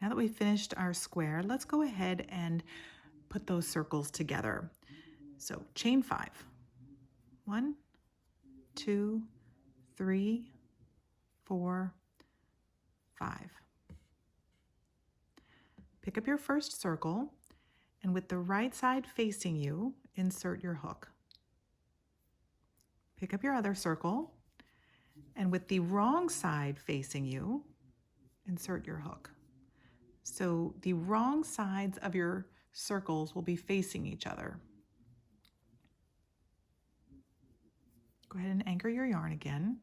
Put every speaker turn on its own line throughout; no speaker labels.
Now that we've finished our square, let's go ahead and put those circles together. So chain 5. 1, 2, 3, 4, 5. Pick up your first circle, and with the right side facing you, insert your hook. Pick up your other circle, and with the wrong side facing you, insert your hook. So the wrong sides of your circles will be facing each other. Go ahead and anchor your yarn again.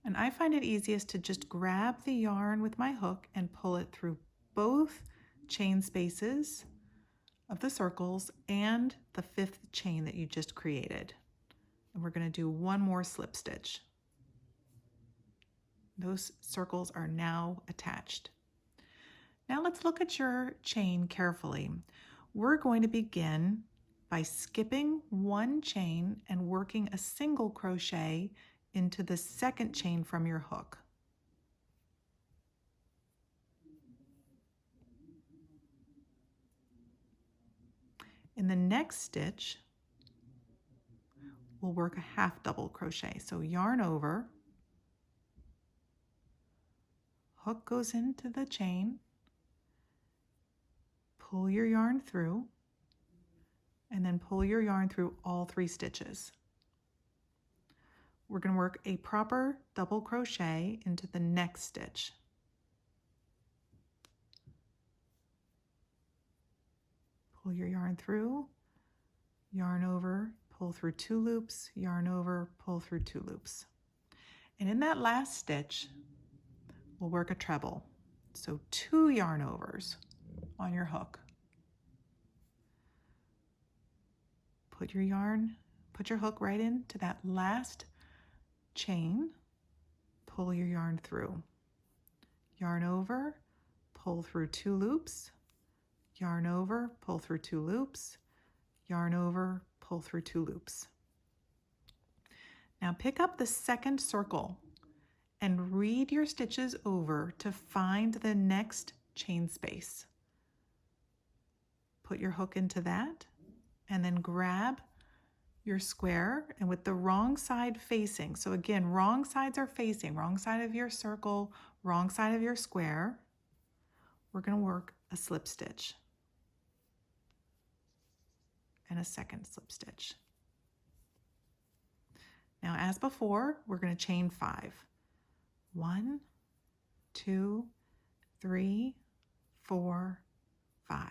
And I find it easiest to just grab the yarn with my hook and pull it through both chain spaces of the circles and the 5th chain that you just created. And we're going to do one more slip stitch. Those circles are now attached. Now let's look at your chain carefully. We're going to begin by skipping one chain and working a single crochet into the 2nd chain from your hook. In the next stitch, we'll work a half double crochet. So yarn over, hook goes into the chain, pull your yarn through, and then pull your yarn through all 3 stitches. We're going to work a proper double crochet into the next stitch. Pull your yarn through, yarn over, pull through 2 loops, yarn over, pull through 2 loops. And in that last stitch, we'll work a treble. So 2 yarn overs on your hook. Put your hook right into that last chain, pull your yarn through. Yarn over, pull through 2 loops, yarn over, pull through 2 loops, yarn over, pull through 2 loops. Now pick up the 2nd circle and read your stitches over to find the next chain space. Put your hook into that and then grab your square, and with the wrong side facing, so again, wrong sides are facing, wrong side of your circle, wrong side of your square, we're going to work a slip stitch and a 2nd slip stitch. Now as before, we're going to chain 5. 1, 2, 3, 4, 5.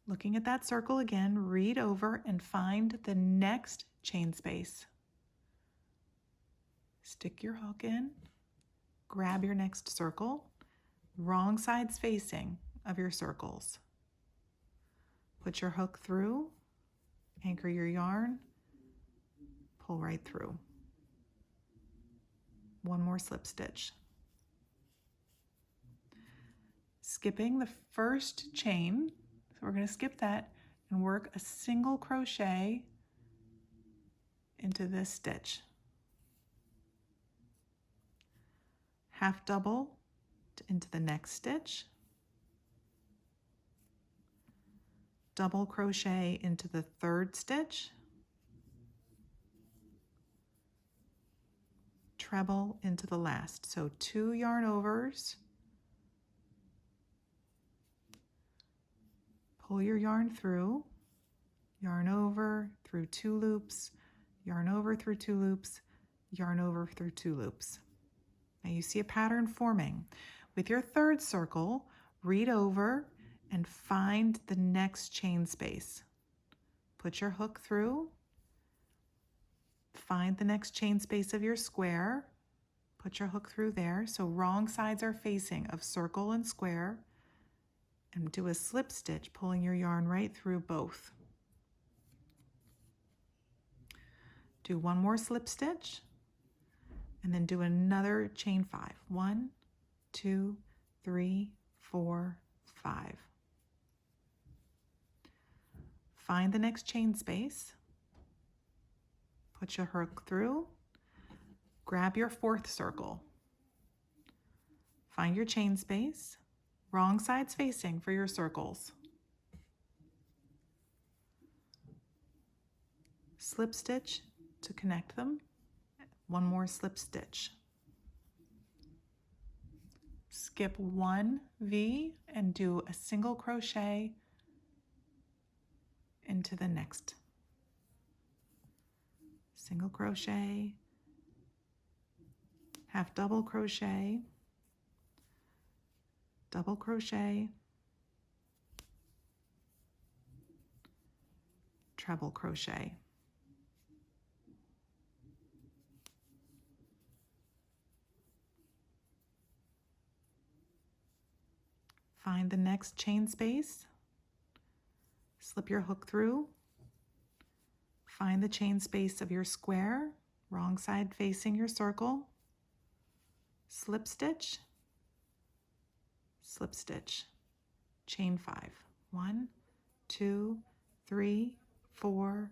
Looking at that circle again, read over and find the next chain space. Stick your hook in, grab your next circle, wrong sides facing of your circles. Put your hook through, anchor your yarn, pull right through. One more slip stitch. Skipping the first chain, so we're going to skip that and work a single crochet into this stitch. Half double into the next stitch. Double crochet into the 3rd stitch. Treble into the last. So 2 yarn overs. Pull your yarn through, yarn over through 2 loops, yarn over through 2 loops, yarn over through 2 loops. Now you see a pattern forming. With your 3rd circle, read over and find the next chain space. Put your hook through, find the next chain space of your square, put your hook through there, so wrong sides are facing of circle and square, and do a slip stitch, pulling your yarn right through both. Do one more slip stitch, and then do another chain 5. 1, 2, 3, 4, 5. Find the next chain space, put your hook through, grab your 4th circle, Find your chain space, wrong sides facing for your circles. Slip stitch to connect them. One more slip stitch. Skip one V and do a single crochet into the next. Single crochet, half double crochet, double crochet, treble crochet. Find the next chain space, slip your hook through, find the chain space of your square, wrong side facing your circle, slip stitch, chain 5. 1, 2, 3, 4,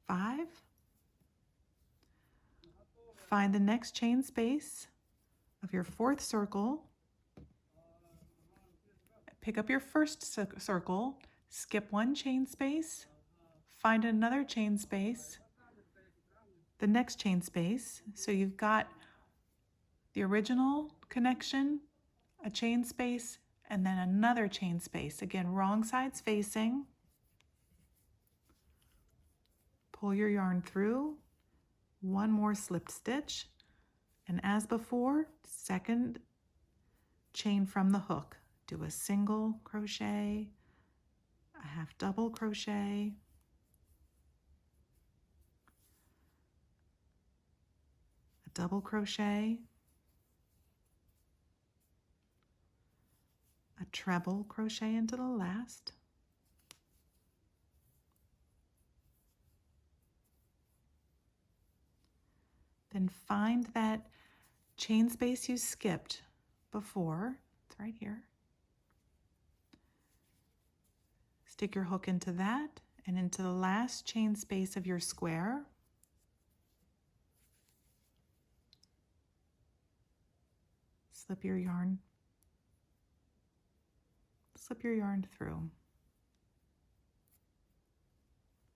5. Find the next chain space of your 4th circle. Pick up your first circle, skip one chain space, find another chain space, the next chain space. So you've got the original connection, a chain space, and then another chain space. Again, wrong sides facing. Pull your yarn through, one more slipped stitch, and as before, second chain from the hook. Do a single crochet, a half double crochet, a double crochet, a treble crochet into the last, then find that chain space you skipped before. It's right here. Stick your hook into that and into the last chain space of your square. Slip your yarn through.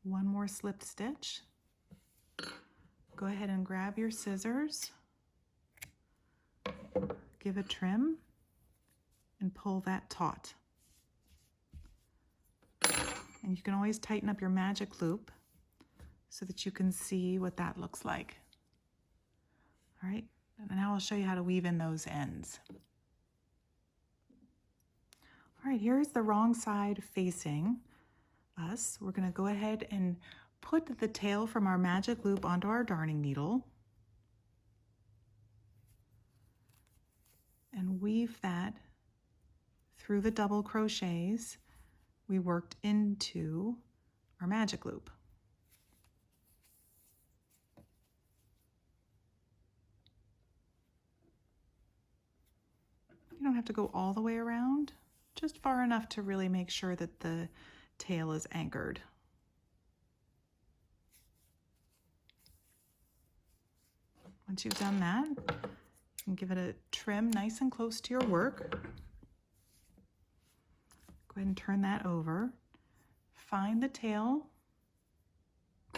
One more slipped stitch. Go ahead and grab your scissors, give a trim, and pull that taut. And you can always tighten up your magic loop so that you can see what that looks like. All right, and now I'll show you how to weave in those ends. All right, here's the wrong side facing us. We're going to go ahead and put the tail from our magic loop onto our darning needle and weave that through the double crochets we worked into our magic loop. You don't have to go all the way around, just far enough to really make sure that the tail is anchored. Once you've done that, you can give it a trim nice and close to your work. Go ahead and turn that over. Find the tail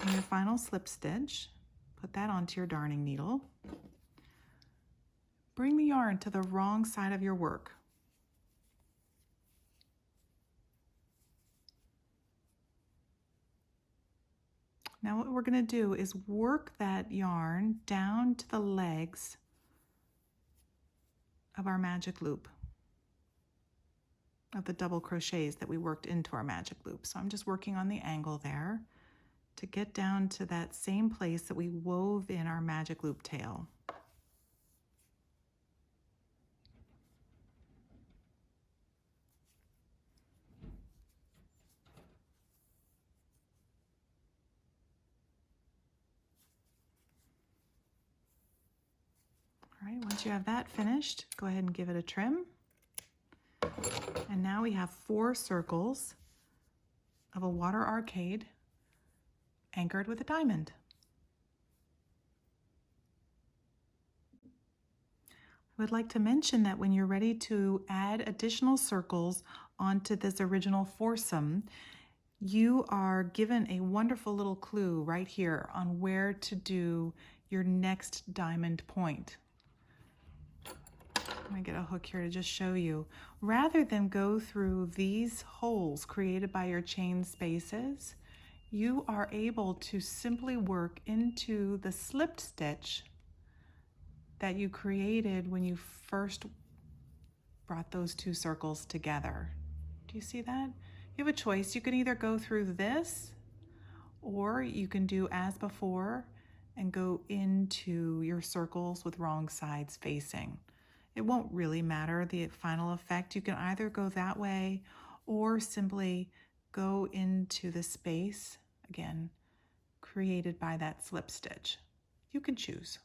in your final slip stitch. Put that onto your darning needle. Bring the yarn to the wrong side of your work. Now what we're going to do is work that yarn down to the legs of our magic loop, of the double crochets that we worked into our magic loop. So I'm just working on the angle there to get down to that same place that we wove in our magic loop tail. All right, once you have that finished, go ahead and give it a trim. And now we have 4 circles of a water arcade anchored with a diamond. I would like to mention that when you're ready to add additional circles onto this original foursome, you are given a wonderful little clue right here on where to do your next diamond point. I'm going to get a hook here to just show you. Rather than go through these holes created by your chain spaces, you are able to simply work into the slipped stitch that you created when you first brought those two circles together. Do you see that? You have a choice. You can either go through this, or you can do as before and go into your circles with wrong sides facing. It won't really matter the final effect. You can either go that way or simply go into the space, again, created by that slip stitch. You can choose.